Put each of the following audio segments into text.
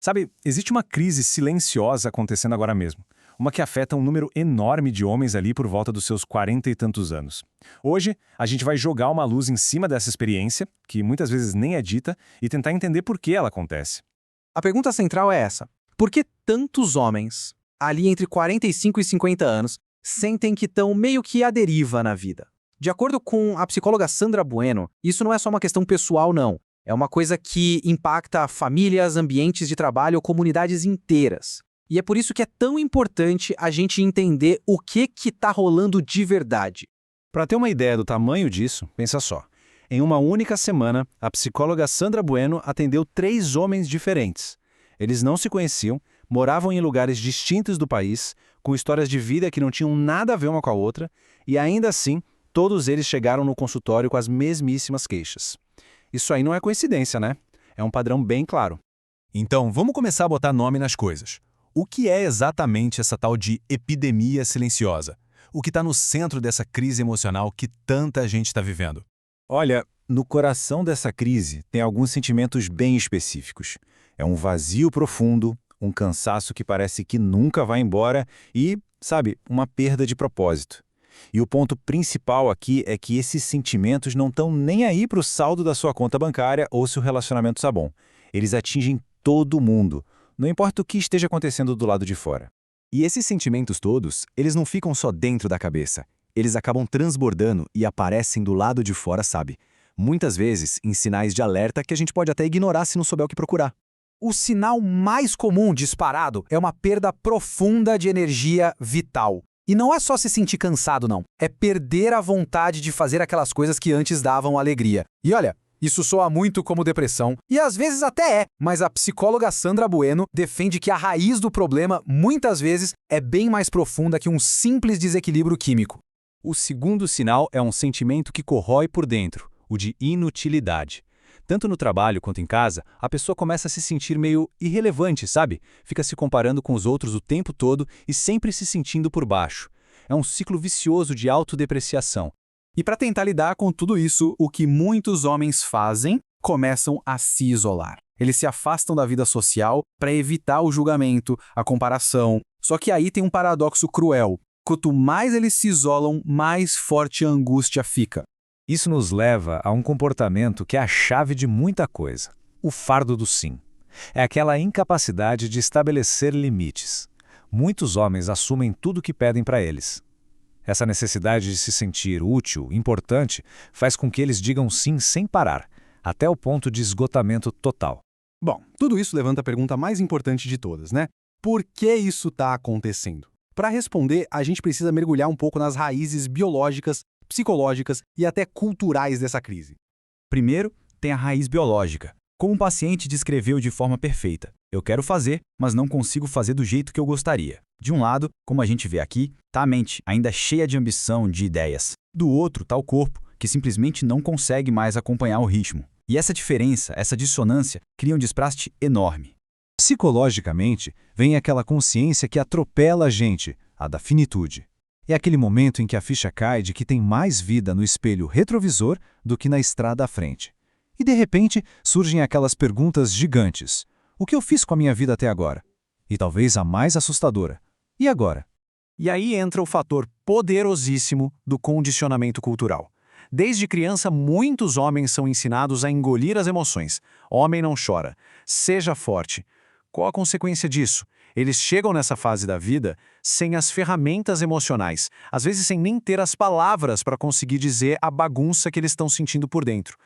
Sabe, existe uma crise silenciosa acontecendo agora mesmo. Uma que afeta um número enorme de homens ali por volta dos seus 40 e tantos anos. Hoje, a gente vai jogar uma luz em cima dessa experiência, que muitas vezes nem é dita, e tentar entender por que ela acontece. A pergunta central é essa: por que tantos homens, ali entre 45 e 50 anos, sentem que estão meio que à deriva na vida? De acordo com a psicóloga Sandra Bueno, isso não é só uma questão pessoal, não. É uma coisa que impacta famílias, ambientes de trabalho, comunidades inteiras. E é por isso que é tão importante a gente entender o que está rolando de verdade. Para ter uma ideia do tamanho disso, pensa só. Em uma única semana, a psicóloga Sandra Bueno atendeu 3 homens diferentes. Eles não se conheciam, moravam em lugares distintos do país, com histórias de vida que não tinham nada a ver uma com a outra, e ainda assim, todos eles chegaram no consultório com as mesmíssimas queixas. Isso aí não é coincidência, né? É um padrão bem claro. Então, vamos começar a botar nome nas coisas. O que é exatamente essa tal de epidemia silenciosa? O que está no centro dessa crise emocional que tanta gente está vivendo? Olha, no coração dessa crise tem alguns sentimentos bem específicos. É um vazio profundo, um cansaço que parece que nunca vai embora e, sabe, uma perda de propósito. E o ponto principal aqui é que esses sentimentos não estão nem aí para o saldo da sua conta bancária ou se o relacionamento está bom. Eles atingem todo mundo, não importa o que esteja acontecendo do lado de fora. E esses sentimentos todos, eles não ficam só dentro da cabeça. Eles acabam transbordando e aparecem do lado de fora, sabe? Muitas vezes em sinais de alerta que a gente pode até ignorar se não souber o que procurar. O sinal mais comum disparado é uma perda profunda de energia vital. E não é só se sentir cansado, não. É perder a vontade de fazer aquelas coisas que antes davam alegria. E olha, isso soa muito como depressão, e às vezes até é, mas a psicóloga Sandra Bueno defende que a raiz do problema, muitas vezes, é bem mais profunda que um simples desequilíbrio químico. O segundo sinal é um sentimento que corrói por dentro, o de inutilidade. Tanto no trabalho quanto em casa, a pessoa começa a se sentir meio irrelevante, sabe? Fica se comparando com os outros o tempo todo e sempre se sentindo por baixo. É um ciclo vicioso de autodepreciação. E para tentar lidar com tudo isso, o que muitos homens fazem, começam a se isolar. Eles se afastam da vida social para evitar o julgamento, a comparação. Só que aí tem um paradoxo cruel. Quanto mais eles se isolam, mais forte a angústia fica. Isso nos leva a um comportamento que é a chave de muita coisa: o fardo do sim. É aquela incapacidade de estabelecer limites. Muitos homens assumem tudo o que pedem para eles. Essa necessidade de se sentir útil, importante, faz com que eles digam sim sem parar, até o ponto de esgotamento total. Bom, tudo isso levanta a pergunta mais importante de todas, né? Por que isso está acontecendo? Para responder, a gente precisa mergulhar um pouco nas raízes biológicas, psicológicas e até culturais dessa crise. Primeiro, tem a raiz biológica. Como um paciente descreveu de forma perfeita: eu quero fazer, mas não consigo fazer do jeito que eu gostaria. De um lado, como a gente vê aqui, está a mente, ainda cheia de ambição, de ideias. Do outro está o corpo, que simplesmente não consegue mais acompanhar o ritmo. E essa diferença, essa dissonância, cria um despraste enorme. Psicologicamente, vem aquela consciência que atropela a gente, a da finitude. É aquele momento em que a ficha cai de que tem mais vida no espelho retrovisor do que na estrada à frente. E de repente surgem aquelas perguntas gigantes. O que eu fiz com a minha vida até agora? E talvez a mais assustadora: e agora? E aí entra o fator poderosíssimo do condicionamento cultural. Desde criança, muitos homens são ensinados a engolir as emoções. Homem não chora. Seja forte. Qual a consequência disso? Eles chegam nessa fase da vida sem as ferramentas emocionais, às vezes sem nem ter as palavras para conseguir dizer a bagunça que eles estão sentindo por dentro.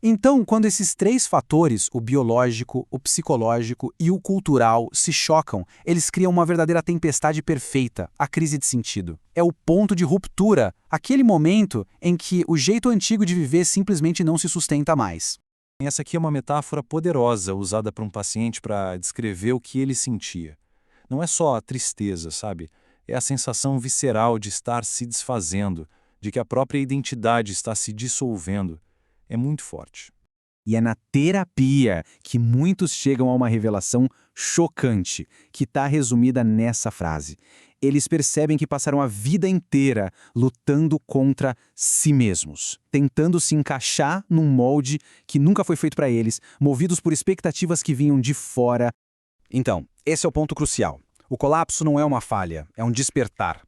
Então, quando esses 3 fatores, o biológico, o psicológico e o cultural, se chocam, eles criam uma verdadeira tempestade perfeita, a crise de sentido. É o ponto de ruptura, aquele momento em que o jeito antigo de viver simplesmente não se sustenta mais. Essa aqui é uma metáfora poderosa usada por um paciente para descrever o que ele sentia. Não é só a tristeza, sabe? É a sensação visceral de estar se desfazendo, de que a própria identidade está se dissolvendo. É muito forte. E é na terapia que muitos chegam a uma revelação chocante, que está resumida nessa frase. Eles percebem que passaram a vida inteira lutando contra si mesmos, tentando se encaixar num molde que nunca foi feito para eles, movidos por expectativas que vinham de fora. Então, esse é o ponto crucial. O colapso não é uma falha, é um despertar.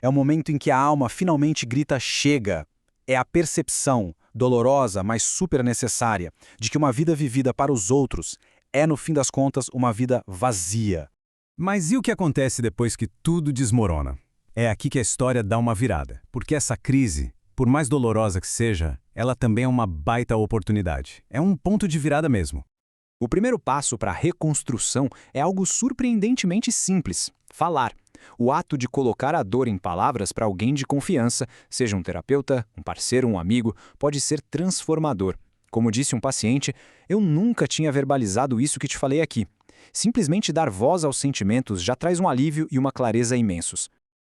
É o momento em que a alma finalmente grita chega. É a percepção, dolorosa, mas super necessária, de que uma vida vivida para os outros é, no fim das contas, uma vida vazia. Mas e o que acontece depois que tudo desmorona? É aqui que a história dá uma virada, porque essa crise, por mais dolorosa que seja, ela também é uma baita oportunidade. É um ponto de virada mesmo. O primeiro passo para a reconstrução é algo surpreendentemente simples: falar. O ato de colocar a dor em palavras para alguém de confiança, seja um terapeuta, um parceiro, um amigo, pode ser transformador. Como disse um paciente, eu nunca tinha verbalizado isso que te falei aqui. Simplesmente dar voz aos sentimentos já traz um alívio e uma clareza imensos.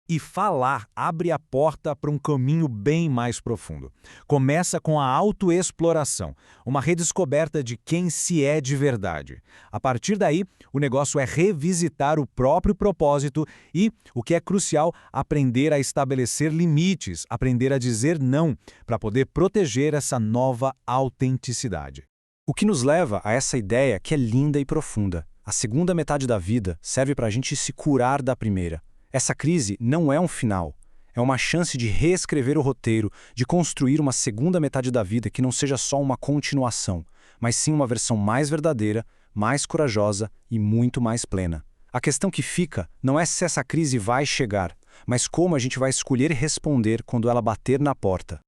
E falar abre a porta para um caminho bem mais profundo. Começa com a autoexploração, uma redescoberta de quem se é de verdade. A partir daí, o negócio é revisitar o próprio propósito e, o que é crucial, aprender a estabelecer limites, aprender a dizer não, para poder proteger essa nova autenticidade. O que nos leva a essa ideia que é linda e profunda. A segunda metade da vida serve para a gente se curar da primeira. Essa crise não é um final. É uma chance de reescrever o roteiro, de construir uma segunda metade da vida que não seja só uma continuação, mas sim uma versão mais verdadeira, mais corajosa e muito mais plena. A questão que fica não é se essa crise vai chegar, mas como a gente vai escolher responder quando ela bater na porta.